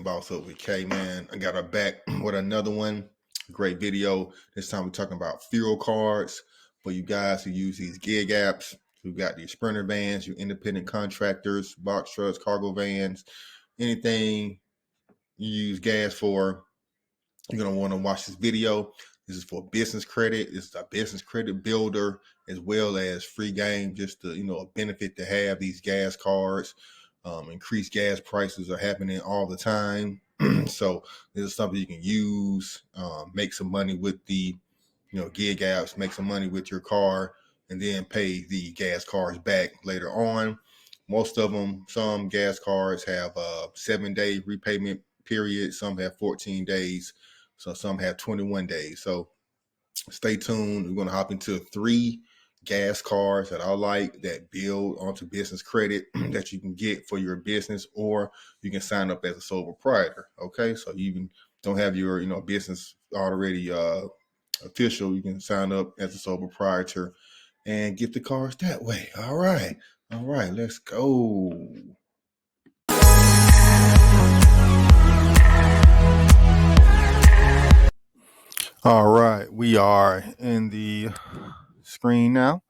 and Boss Up with K, man. I got her back with another one. Great video. This time we're talking about fuel cards for you guys who use these gig apps. Who got these sprinter vans, your independent contractors, box trucks, cargo vans, anything you use gas for. You're going to want to watch this video. This is for business credit. This is a business credit builder as well as free game, just to, a benefit to have these gas cards. Increased gas prices are happening all the time. So this is something you can use, make some money with the, gig apps, make some money with your car, and then pay the gas cards back later on. Most of them, some gas cards have a 7-day repayment period. Some have 14 days. So some have 21 days. So stay tuned. We're going to hop into 3 gas cards that I like that build onto business credit that you can get for your business, or you can sign up as a sole proprietor. Okay. So you even don't have your, business already official. You can sign up as a sole proprietor and get the cards that way. All right. Let's go. All right, we are in the screen now.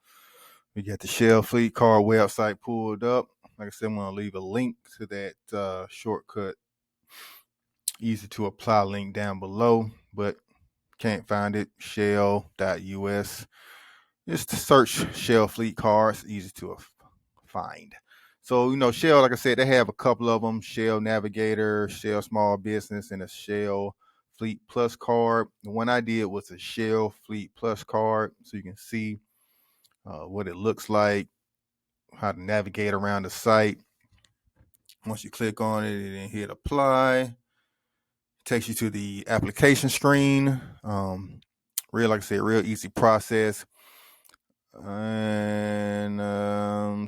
We got the Shell Fleet Card website pulled up. Like I said, I'm going to leave a link to that shortcut, easy to apply link down below, but can't find it, shell.us. Just to search Shell Fleet Cards, easy to find. So, Shell, like I said, they have a couple of them, Shell Navigator, Shell Small Business, and a Shell Fleet Plus card. The one I did was a Shell Fleet Plus card, so you can see what it looks like, how to navigate around the site. Once you click on it and hit apply, it takes you to the application screen. Like I said, real easy process. And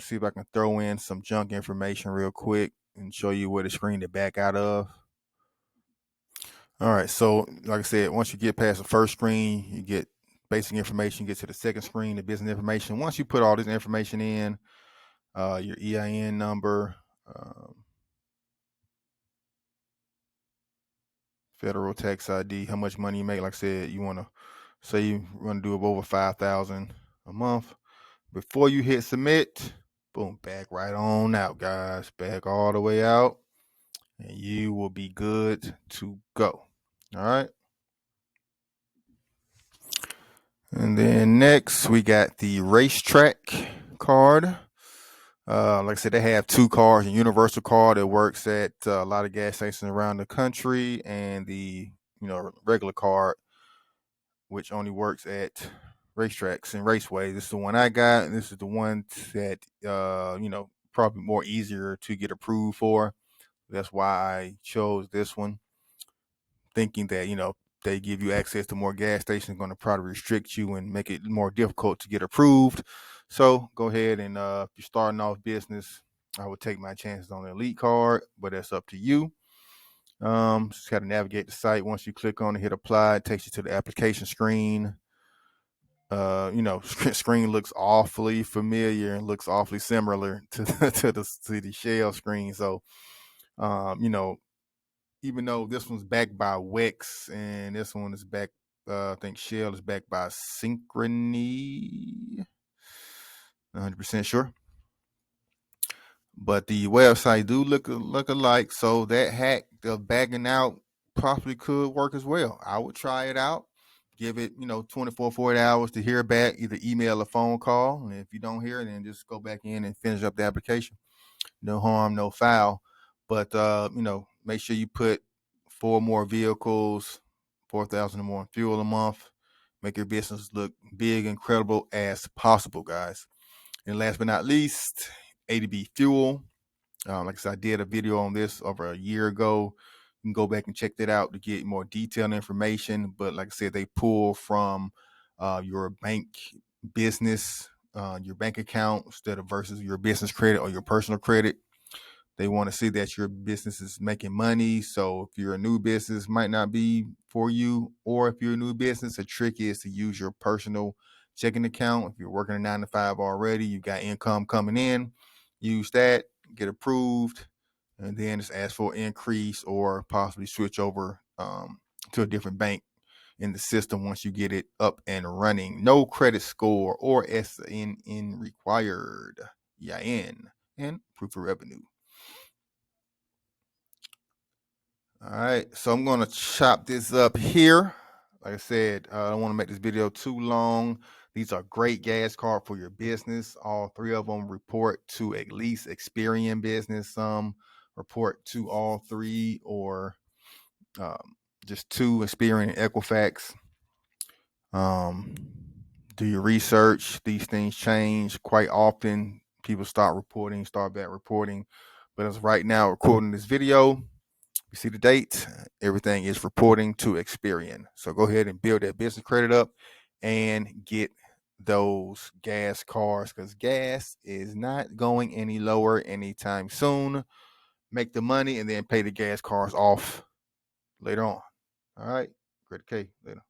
see if I can throw in some junk information real quick and show you where the screen to back out of. All right, so like I said, once you get past the first screen, you get basic information, you get to the second screen, the business information. Once you put all this information in, your EIN number, federal tax ID, how much money you make. Like I said, you want to say you want to do over $5,000 a month. Before you hit submit, boom, back right on out, guys. Back all the way out, and you will be good to go. All right. And then next, we got the RaceTrac card. Like I said, they have 2 cards: a universal card that works at a lot of gas stations around the country, and the regular card, which only works at racetracks and raceways. This is the one I got. And this is the one that probably more easier to get approved for. That's why I chose this one, thinking that they give you access to more gas stations, going to probably restrict you and make it more difficult to get approved. So go ahead and if you're starting off business, I would take my chances on the Elite card, but that's up to you. Just got to navigate the site. Once you click on it, hit apply, it takes you to the application screen. Screen looks awfully familiar and looks awfully similar to the Shell screen. So, even though this one's backed by WEX and this one is backed, I think Shell is backed by Synchrony. 100% sure. But the website do look alike, so that hack of backing out possibly could work as well. I would try it out. Give it, 24, 40 hours to hear back, either email or phone call. And if you don't hear it, then just go back in and finish up the application. No harm, no foul. But, make sure you put 4 more vehicles, 4,000 or more in fuel a month. Make your business look big and credible as possible, guys. And last but not least, A2B Fuel. Like I said, I did a video on this over a year ago. You can go back and check that out to get more detailed information. But like I said, they pull from your bank business, your bank account, instead of versus your business credit or your personal credit. They want to see that your business is making money. So if you're a new business, might not be for you. Or if you're a new business, the trick is to use your personal checking account. If you're working a 9 to 5 already, you got income coming in, use that, get approved, and then just ask for an increase or possibly switch over to a different bank in the system once you get it up and running. No credit score or SNN required. EIN and proof of revenue. All right, so I'm gonna chop this up here. Like I said, I don't want to make this video too long. These are great gas card for your business. All three of them report to at least Experian Business. Some report to all three, or just two, Experian and Equifax. Do your research. These things change quite often. People start back reporting. But as right now, recording this video, you see the date, everything is reporting to Experian. So go ahead and build that business credit up and get those gas cards, because gas is not going any lower anytime soon. Make the money and then pay the gas cards off later on. All right. Great K. Later.